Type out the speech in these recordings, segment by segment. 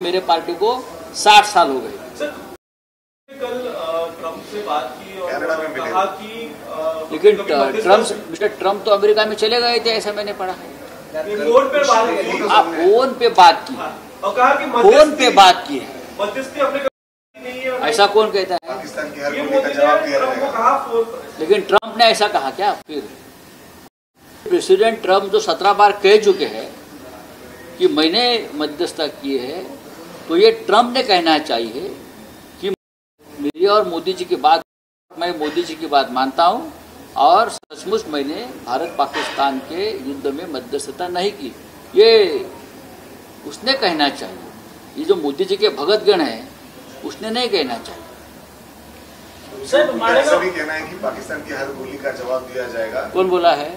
मेरे पार्टी को 60 साल हो गए। सर, कल ट्रम्प से बात की और कहा कि लेकिन मिस्टर ट्रम्प तो अमेरिका में चले गए थे, ऐसा मैंने पढ़ा। फोन पे बात की, फोन पे बात की और कहा कि फोन पे बात की है, मध्यस्थी अपने नहीं है। ऐसा कौन कहता है? पाकिस्तान की हर ये बोली का जवाब दिया ट्रम्प को जाएगा। कहा फोन पर। लेकिन ट्रम्प ने ऐसा कहा क्या? फिर प्रेसिडेंट ट्रम्प जो 17 बार कह चुके हैं कि मैंने मध्यस्थता की है, तो ये ट्रम्प ने कहना चाहिए कि मेरी और मोदी जी की बात, मैं मोदी जी की बात मानता हूं और सचमुच मैंने भारत पाकिस्तान के युद्ध में मध्यस्थता नहीं की, ये उसने कहना चाहिए। ये जो मोदी जी के भगतगण हैं उसने नहीं कहना चाहिए। सर, ऐसा भी कहना है कि पाकिस्तान की हर बोली का जवाब दिया जाएगा। कौन बोला है?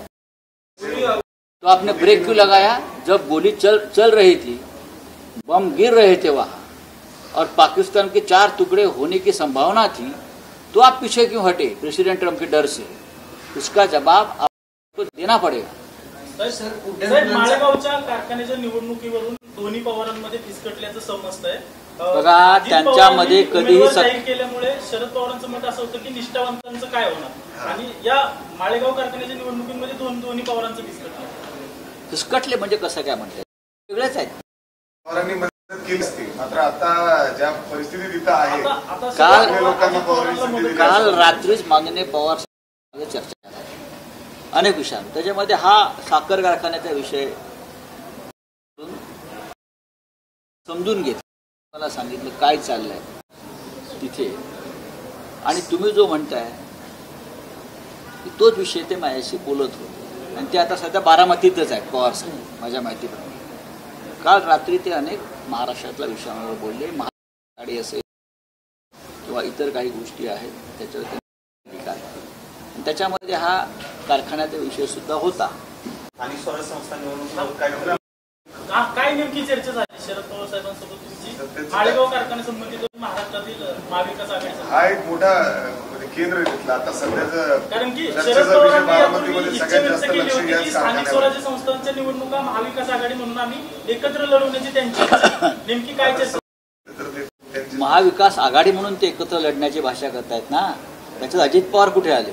तो आपने ब्रेक क्यों लगाया? जब गोली चल रही थी, बम गिर रहे थे वहां और पाकिस्तान के 4 टुकड़े होने की संभावना थी, तो आप पीछे क्यों हटे प्रेसिडेंट ट्रम्प के डर से? उसका जवाब आपको देना पडेगा। सर, माळेगावच्या कारखान्याच्या निवडणुकीवरून दोन्ही पवारांमध्ये फिसकटल्याचं समजतंय। बघा, त्यांच्यामध्ये कधीही जाहीर केल्यामुळे शरद पवारांचं मत असं होतं की निष्ठावंतांचं काय होणार, आणि या माळेगाव कारखान्याच्या निवडणुकीमध्ये दोन्ही पवारांचं फिसकटले म्हणजे कसं काय म्हणतात? वेगळेच आहेत। पवारांनी मदत केली असती, मात्र आता ज्या परिस्थितीत इथं आहे, काल रात्रीच माननीय पवार चर्चा झाली अनेक विषयांवर, त्याच्यामध्ये हा साखर कारखान्याचा विषय समजून घेतला, मला सांगितलं काय चाललंय तिथे, आणि तुम्ही जो म्हणताय की तोच विषय ते माझ्याशी बोलत होते, आणि ते आता सध्या बारामतीतच आहेत पवार साहेब माझ्या माहितीप्रमाणे। काल रात्री ते अनेक महाराष्ट्रातल्या विषयांवर बोलले, महागाडी असेल किंवा इतर काही गोष्टी आहेत त्याच्यावर ते, त्याच्यामध्ये हा कारखान्याचा विषय सुद्धा होता। आणि स्वराज्य संस्था निवडणूक काय नेमकी चर्चा झाली शरद पवार साहेबांसोबत तुमची माळेगाव कारखान्यासंबंधित महाराष्ट्रातील महाविकास आघाडीचा? हा एक मोठा केंद्र घेतला आता सध्याचं, कारण की शरद पवारांनी सगळ्यात जास्त लक्ष या स्थानिक स्वराज्य संस्थांच्या निवडणुका महाविकास आघाडी म्हणून आम्ही एकत्र लढवण्याची त्यांची नेमकी काय चर्चा? महाविकास आघाडी म्हणून ते एकत्र लढण्याची भाषा करतायत ना, त्याच्यात अजित पवार कुठे आले?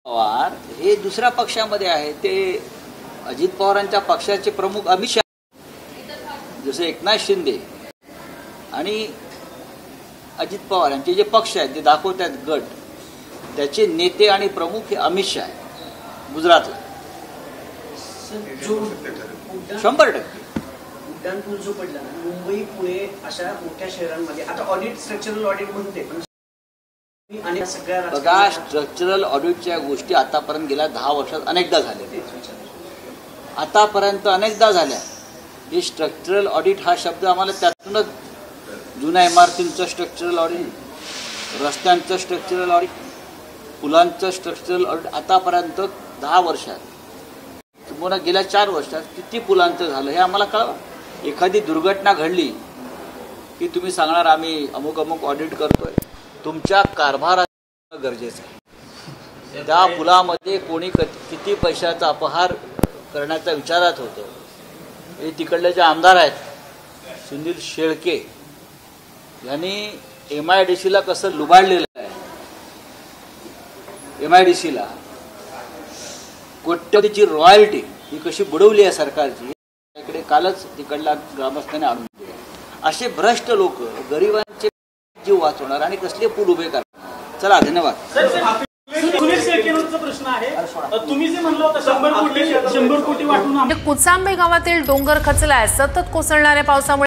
पवार हे दुसऱ्या पक्षामध्ये आहे, ते अजित पवारांच्या पक्षाचे प्रमुख अमित शहा, जसे एकनाथ शिंदे आणि अजित पवार यांचे जे पक्ष आहेत ते दाखवतात गट, त्याचे नेते आणि प्रमुख हे अमित शहा आहे गुजरातला 100%। उड्डाणपूल जो पडला ना, मुंबई पुणे अशा मोठ्या शहरांमध्ये आता ऑडिट, स्ट्रक्चरल ऑडिट म्हणते, आणि सगळ्या बघा, स्ट्रक्चरल ऑडिटच्या गोष्टी आतापर्यंत गेल्या 10 वर्षात अनेकदा झाल्या, आतापर्यंत अनेकदा झाल्या। हे स्ट्रक्चरल ऑडिट हा शब्द आम्हाला त्यातूनच, जुन्या इमारतींचं स्ट्रक्चरल ऑडिट, रस्त्यांचं स्ट्रक्चरल ऑडिट, पुलांचं स्ट्रक्चरल ऑडिट, आतापर्यंत 10 वर्षात किंवा गेल्या 4 वर्षात किती पुलांचं झालं हे आम्हाला कळवा। एखादी दुर्घटना घडली की तुम्ही सांगणार आम्ही अमुक अमुक ऑडिट करतोय, तुमच्या कारभारात गरजेचं आहे। त्या पुलामध्ये कोणी किती पैशाचा अपहार करण्याचा विचारात होतं, हे तिकडले जे आमदार आहेत सुनील शेळके यांनी MIDCला कसं लुबाडलेलं आहे, MIDCला कोट्यवधीची रॉयल्टी ही कशी बुडवली आहे सरकारची, इकडे कालच तिकडला ग्रामस्थांनी आणून दिले। असे भ्रष्ट लोक गरिबांचे जीव वाचवणार आणि कसले पूल उभे करणार? चला, धन्यवाद। सुनील शेळकेंचा प्रश्न आहे, तुम्ही जे म्हणलं होतं 100 कोटी वाटून, कुचांबे गावातील डोंगर खचलाय। सतत कोसळणाऱ्या पावसामुळे